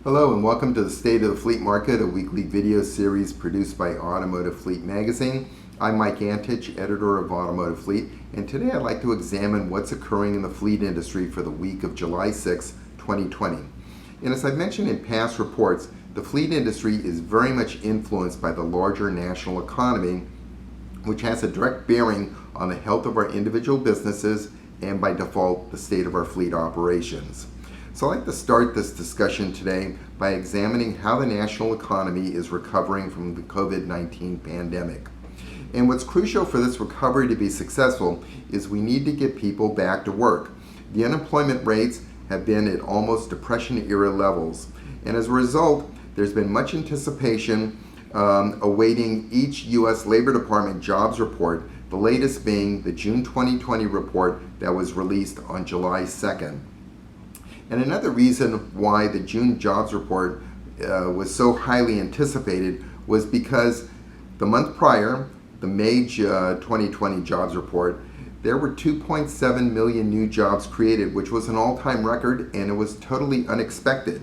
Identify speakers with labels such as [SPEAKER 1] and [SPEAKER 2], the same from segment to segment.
[SPEAKER 1] Hello and welcome to the State of the Fleet Market, a weekly video series produced by Automotive Fleet magazine. I'm Mike Antich, editor of Automotive Fleet, and today I'd like to examine what's occurring in the fleet industry for the week of July 6, 2020. And as I've mentioned in past reports, the fleet industry is very much influenced by the larger national economy, which has a direct bearing on the health of our individual businesses and by default, the state of our fleet operations. So I'd like to start this discussion today by examining how the national economy is recovering from the COVID-19 pandemic. And what's crucial for this recovery to be successful is we need to get people back to work. The unemployment rates have been at almost Depression-era levels. And as a result, there's been much anticipation awaiting each U.S. Labor Department jobs report, the latest being the June 2020 report that was released on July 2nd. And another reason why the June jobs report was so highly anticipated was because the month prior, the May 2020 jobs report, there were 2.7 million new jobs created, which was an all-time record, and it was totally unexpected.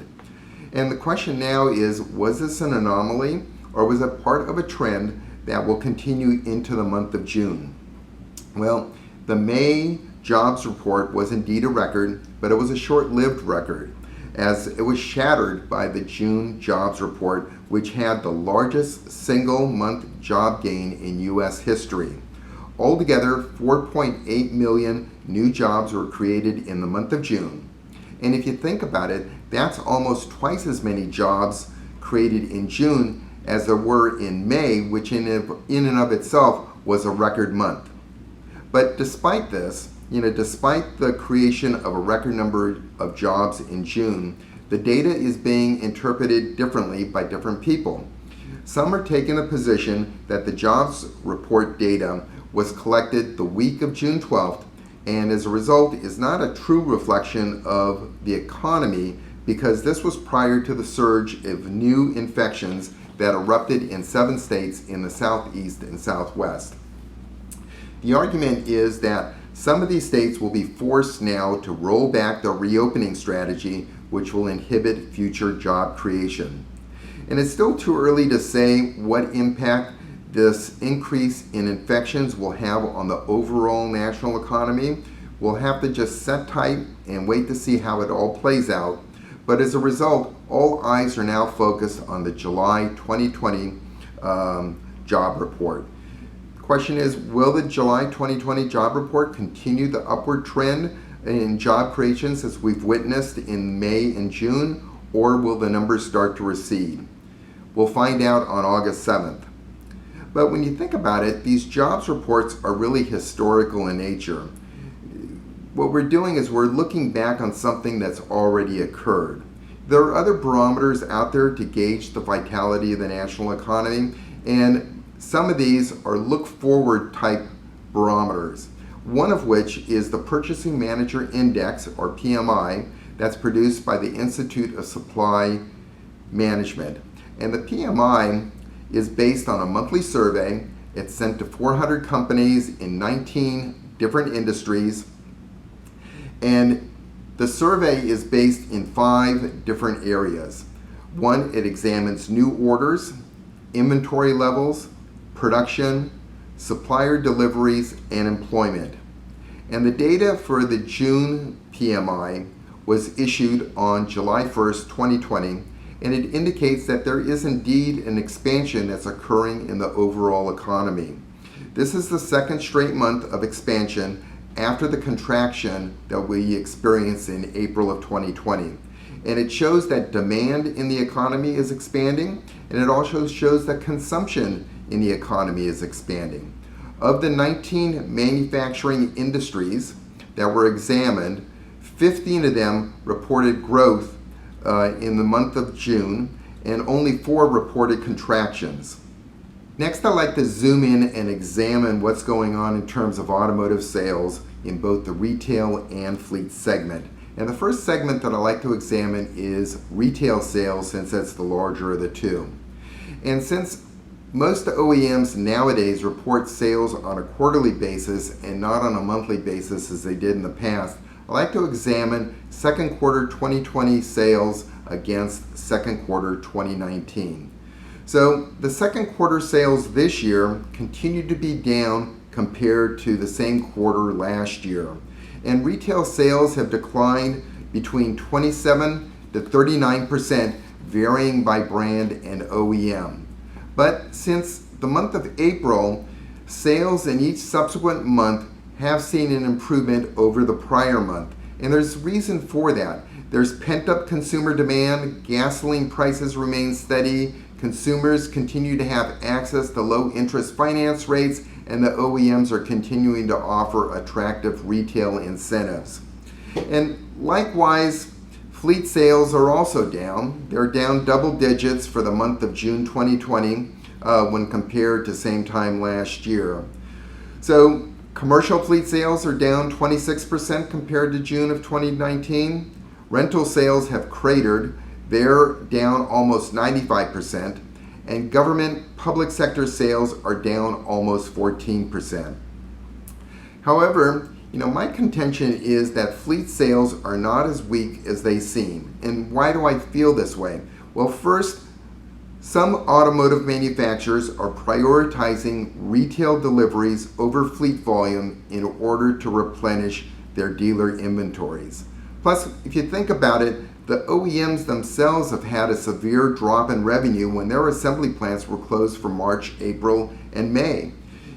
[SPEAKER 1] And the question now is, was this an anomaly, or was it part of a trend that will continue into the month of June? Well, the May jobs report was indeed a record, but it was a short-lived record, as it was shattered by the June jobs report, which had the largest single-month job gain in U.S. history. Altogether, 4.8 million new jobs were created in the month of June. And if you think about it, that's almost twice as many jobs created in June as there were in May, which in and of itself was a record month. But despite this, despite the creation of a record number of jobs in June, the data is being interpreted differently by different people. Some are taking the position that the jobs report data was collected the week of June 12th, and as a result is not a true reflection of the economy because this was prior to the surge of new infections that erupted in 7 states in the Southeast and Southwest. The argument is that some of these states will be forced now to roll back their reopening strategy, which will inhibit future job creation. And it's still too early to say what impact this increase in infections will have on the overall national economy. We'll have to just sit tight and wait to see how it all plays out. But as a result, all eyes are now focused on the July 2020 job report. The question is, will the July 2020 job report continue the upward trend in job creations as we've witnessed in May and June, or will the numbers start to recede? We'll find out on August 7th. But when you think about it, these jobs reports are really historical in nature. What we're doing is we're looking back on something that's already occurred. There are other barometers out there to gauge the vitality of the national economy, and some of these are look-forward type barometers, one of which is the Purchasing Manager Index, or PMI, that's produced by the Institute of Supply Management. And the PMI is based on a monthly survey. It's sent to 400 companies in 19 different industries. And the survey is based in 5 different areas. One, it examines new orders, inventory levels, production, supplier deliveries, and employment. And the data for the June PMI was issued on July 1st, 2020, and it indicates that there is indeed an expansion that's occurring in the overall economy. This is the second straight month of expansion after the contraction that we experienced in April of 2020. And it shows that demand in the economy is expanding, and it also shows that consumption in the economy is expanding. Of the 19 manufacturing industries that were examined, 15 of them reported growth in the month of June, and only 4 reported contractions. Next, I'd like to zoom in and examine what's going on in terms of automotive sales in both the retail and fleet segment. And the first segment that I'd like to examine is retail sales, since that's the larger of the two. And since most OEMs nowadays report sales on a quarterly basis and not on a monthly basis as they did in the past, I'd like to examine second quarter 2020 sales against second quarter 2019. So the second quarter sales this year continued to be down compared to the same quarter last year. And retail sales have declined between 27 to 39%, varying by brand and OEM. But since the month of April, sales in each subsequent month have seen an improvement over the prior month. And there's reason for that. There's pent-up consumer demand, gasoline prices remain steady, consumers continue to have access to low-interest finance rates, and the OEMs are continuing to offer attractive retail incentives. And likewise, fleet sales are also down. They're down double digits for the month of June 2020 when compared to same time last year. So commercial fleet sales are down 26% compared to June of 2019. Rental sales have cratered. They're down almost 95%. And government public sector sales are down almost 14%. However, my contention is that fleet sales are not as weak as they seem. And why do I feel this way? Well, first, some automotive manufacturers are prioritizing retail deliveries over fleet volume in order to replenish their dealer inventories. Plus, if you think about it, the OEMs themselves have had a severe drop in revenue when their assembly plants were closed for March, April, and May.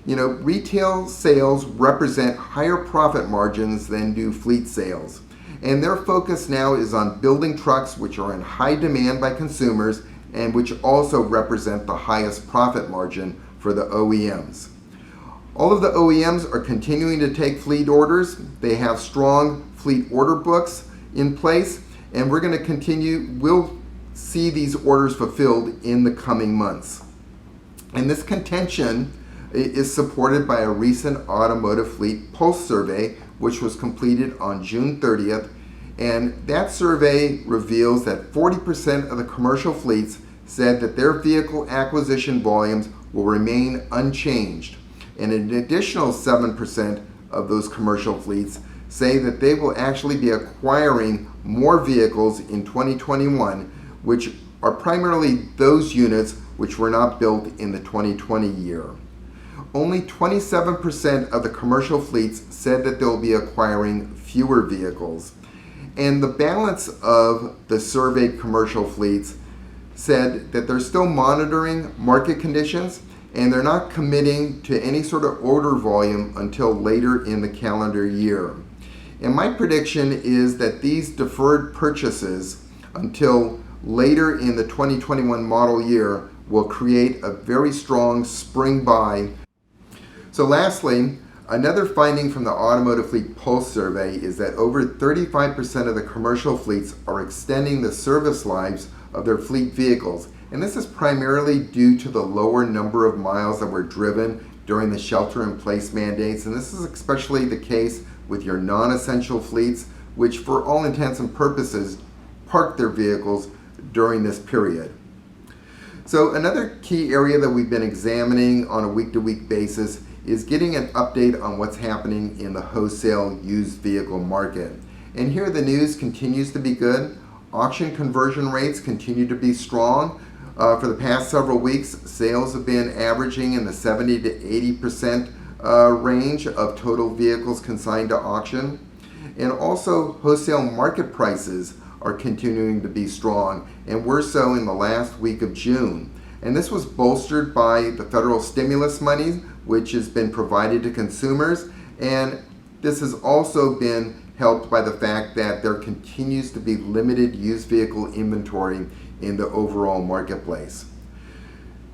[SPEAKER 1] Retail sales represent higher profit margins than do fleet sales. And their focus now is on building trucks which are in high demand by consumers and which also represent the highest profit margin for the OEMs. All of the OEMs are continuing to take fleet orders. They have strong fleet order books in place, and we'll see these orders fulfilled in the coming months. And this contention is supported by a recent Automotive Fleet Pulse survey, which was completed on June 30th. And that survey reveals that 40% of the commercial fleets said that their vehicle acquisition volumes will remain unchanged. And an additional 7% of those commercial fleets say that they will actually be acquiring more vehicles in 2021, which are primarily those units which were not built in the 2020 year. Only 27% of the commercial fleets said that they'll be acquiring fewer vehicles. And the balance of the surveyed commercial fleets said that they're still monitoring market conditions and they're not committing to any sort of order volume until later in the calendar year. And my prediction is that these deferred purchases until later in the 2021 model year will create a very strong spring buy. So lastly, another finding from the Automotive Fleet Pulse survey is that over 35% of the commercial fleets are extending the service lives of their fleet vehicles. And this is primarily due to the lower number of miles that were driven during the shelter-in-place mandates. And this is especially the case with your non-essential fleets, which for all intents and purposes park their vehicles during this period. So another key area that we've been examining on a week-to-week basis is getting an update on what's happening in the wholesale used vehicle market. And here the news continues to be good. Auction conversion rates continue to be strong. For the past several weeks, sales have been averaging in the 70 to 80% range of total vehicles consigned to auction. And also wholesale market prices are continuing to be strong, and were so in the last week of June. And this was bolstered by the federal stimulus money, which has been provided to consumers, and this has also been helped by the fact that there continues to be limited used vehicle inventory in the overall marketplace.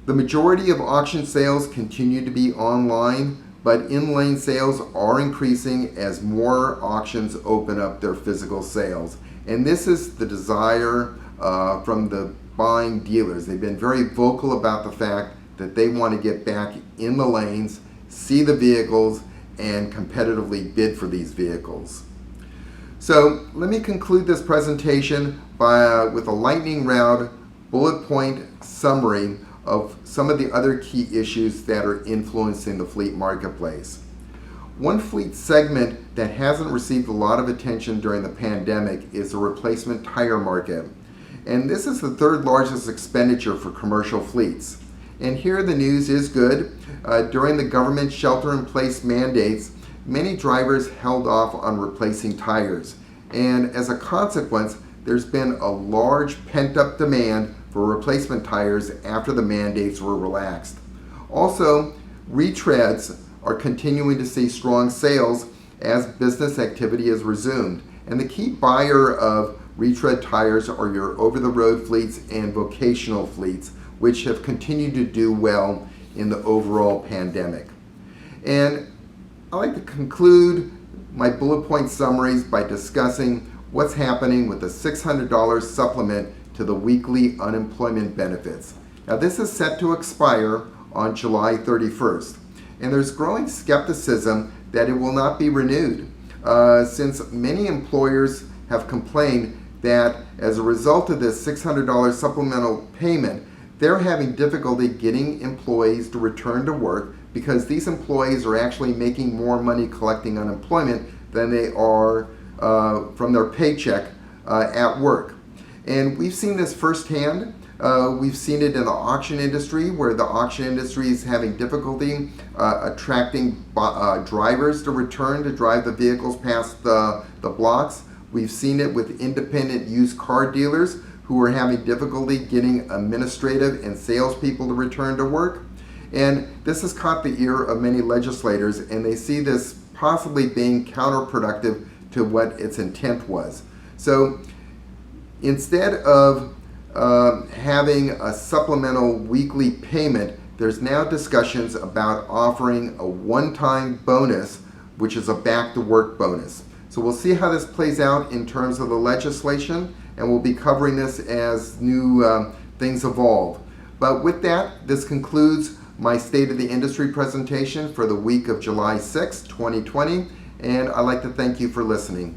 [SPEAKER 1] The majority of auction sales continue to be online, but in-lane sales are increasing as more auctions open up their physical sales. And this is the desire from the buying dealers. They've been very vocal about the fact that they want to get back in the lanes, see the vehicles, and competitively bid for these vehicles. So let me conclude this presentation with a lightning round bullet point summary of some of the other key issues that are influencing the fleet marketplace. One fleet segment that hasn't received a lot of attention during the pandemic is the replacement tire market. And this is the third largest expenditure for commercial fleets. And here the news is good. During the government shelter-in-place mandates, many drivers held off on replacing tires. And as a consequence, there's been a large pent-up demand for replacement tires after the mandates were relaxed. Also, retreads are continuing to see strong sales as business activity has resumed. And the key buyer of retread tires are your over-the-road fleets and vocational fleets, which have continued to do well in the overall pandemic. And I like to conclude my bullet point summaries by discussing what's happening with the $600 supplement to the weekly unemployment benefits. Now, this is set to expire on July 31st, and there's growing skepticism that it will not be renewed, since many employers have complained that as a result of this $600 supplemental payment, they're having difficulty getting employees to return to work because these employees are actually making more money collecting unemployment than they are from their paycheck at work. And we've seen this firsthand. We've seen it in the auction industry, where the auction industry is having difficulty attracting drivers to return to drive the vehicles past the blocks. We've seen it with independent used car dealers who are having difficulty getting administrative and salespeople to return to work. And this has caught the ear of many legislators, and they see this possibly being counterproductive to what its intent was. So instead of having a supplemental weekly payment, there's now discussions about offering a one-time bonus, which is a back-to-work bonus. So we'll see how this plays out in terms of the legislation, and we'll be covering this as new things evolve. But with that, this concludes my State of the Industry presentation for the week of July 6, 2020, and I'd like to thank you for listening.